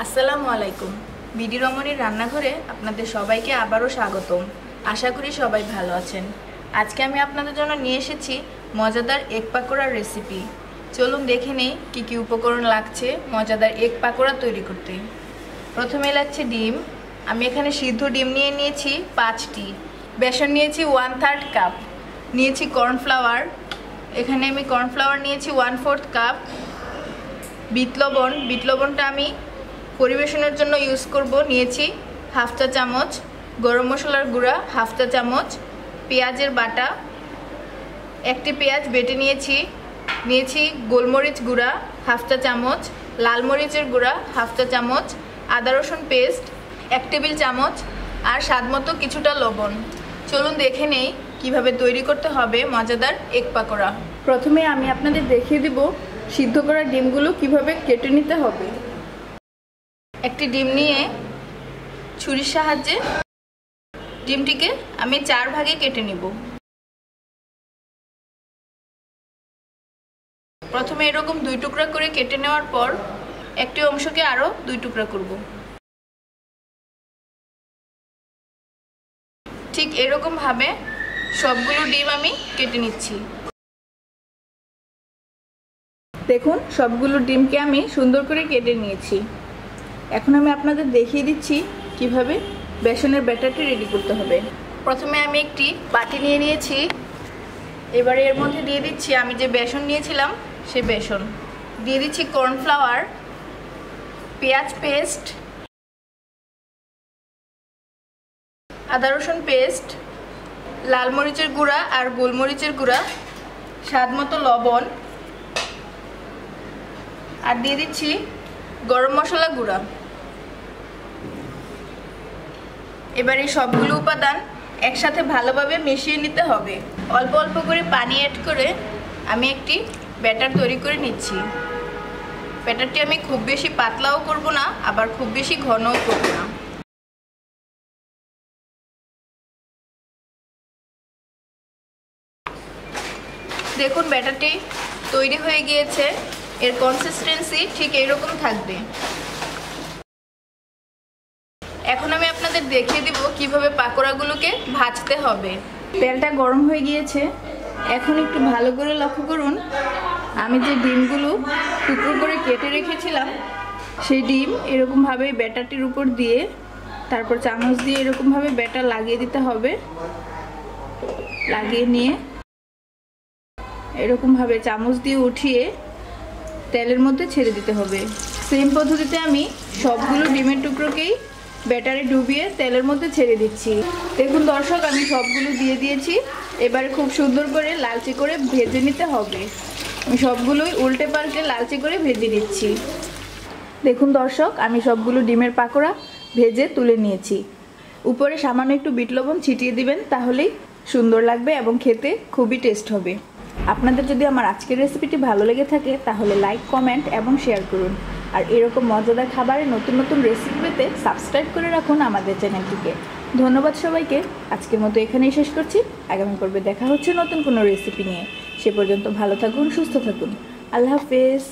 আসসালামু আলাইকুম। বিডি রমণীর রান্নাঘরে আপনাদের সবাইকে আবারও স্বাগতম। আশা করি সবাই ভালো আছেন। আজকে আমি আপনাদের জন্য নিয়ে এসেছি মজাদার এগ পাকোড়ার রেসিপি। চলুন দেখে নেই কী কী উপকরণ লাগছে মজাদার এগ পাকোড়া তৈরি করতে। প্রথমে লাগছে ডিম। আমি এখানে সিদ্ধ ডিম নিয়ে নিয়েছি 5টি। বেসন নিয়েছি 1/3 কাপ। নিয়েছি কর্নফ্লাওয়ার। এখানে আমি কর্নফ্লাওয়ার নিয়েছি 1/4 কাপ। বিট লবণটা আমি পরিবেশনের জন্য ইউজ করব। নিয়েছি 1/2 চা চামচ। গরম মশলার গুঁড়া 1/2 চা চামচ। পেঁয়াজের বাটা, একটি পেঁয়াজ বেটে নিয়েছি গোলমরিচ গুঁড়া 1/2 চা চামচ। লাল মরিচের গুঁড়া 1/2 চা চামচ। আদা রসুন পেস্ট 1 টেবিল চামচ। আর স্বাদমতো কিছুটা লবণ। চলুন দেখে নেই কিভাবে তৈরি করতে হবে মজাদার এগ পাকোড়া। প্রথমে আমি আপনাদের দেখিয়ে দিব সিদ্ধ করা ডিমগুলো কিভাবে কেটে নিতে হবে। একটি ডিম নিয়ে ছুরির সাহায্যে ডিমটিকে আমি 4 ভাগে কেটে নিব। প্রথমে এরকম 2 টুকরা করে কেটে নেওয়ার পর একটি অংশকে আরো 2 টুকরা করব। ঠিক এরকম ভাবে সবগুলো ডিম আমি কেটে নিচ্ছি। দেখুন সবগুলো ডিমকে আমি সুন্দর করে কেটে নিয়েছি। এখন আমি আপনাদের দেখিয়ে দিচ্ছি কিভাবে বেসনের ব্যাটারটি রেডি করতে হবে। প্রথমে আমি একটি বাটি নিয়ে নিয়েছি। এবারে এর মধ্যে দিয়ে দিচ্ছি আমি যে বেসন নিয়েছিলাম সেই বেসন। দিয়ে দিচ্ছি কর্নফ্লাওয়ার, পেঁয়াজ পেস্ট, আদা রসুন পেস্ট, লাল মরিচের গুঁড়া আর গোলমরিচের গুঁড়া, স্বাদমতো লবণ, আর দিয়ে দিচ্ছি গরম মশলা গুঁড়া। এবার এই সবগুলো উপাদান একসাথে ভালোভাবে মিশিয়ে নিতে হবে। অল্প অল্প করে পানি অ্যাড করে আমি একটি ব্যাটার তৈরি করে নিচ্ছি। ব্যাটারটি আমি খুব বেশি পাতলাও করব না, আবার খুব বেশি ঘনও করব না। দেখুন ব্যাটারটি তৈরি হয়ে গিয়েছে। এর কনসিস্টেন্সি ঠিক এরকম থাকবে। এখন আমি আপনাদের দেখিয়ে দিব কিভাবে পাকোড়াগুলোকে ভাজতে হবে। তেলটা গরম হয়ে গিয়েছে। এখন একটু ভালো করে লক্ষ্য করুন, আমি যে ডিমগুলো টুকরো করে কেটে রেখেছিলাম সেই ডিম এরকমভাবে ব্যাটারটির উপর দিয়ে তারপর চামচ দিয়ে এরকমভাবে ব্যাটার লাগিয়ে দিতে হবে। লাগিয়ে নিয়ে এরকমভাবে চামচ দিয়ে উঠিয়ে তেলের মধ্যে ছেড়ে দিতে হবে। সেম পদ্ধতিতে আমি সবগুলো ডিমের টুকরোকেই ব্যাটারে ডুবিয়ে তেলের মধ্যে ছেড়ে দিচ্ছি। দেখুন দর্শক, আমি সবগুলো দিয়ে দিয়েছি। এবারে খুব সুন্দর করে লালচে করে ভেজে নিতে হবে। আমি সবগুলোই উল্টে পাল্টে লালচে করে ভেজে নিচ্ছি। দেখুন দর্শক, আমি সবগুলো ডিমের পাকোড়া ভেজে তুলে নিয়েছি। উপরে সামান্য একটু বিট লবণ ছিটিয়ে দিবেন, তাহলেই সুন্দর লাগবে এবং খেতে খুবই টেস্ট হবে। আপনাদের যদি আমার আজকের রেসিপিটি ভালো লেগে থাকে তাহলে লাইক, কমেন্ট এবং শেয়ার করুন। আর এরকম মজাদার খাবারের নতুন নতুন রেসিপি পেতে সাবস্ক্রাইব করে রাখুন আমাদের চ্যানেলটিকে। ধন্যবাদ সবাইকে। আজকের মতো এখানেই শেষ করছি। আগামী পর্বে দেখা হচ্ছে নতুন কোনো রেসিপি নিয়ে। সে পর্যন্ত ভালো থাকুন, সুস্থ থাকুন। আল্লাহ হাফেজ।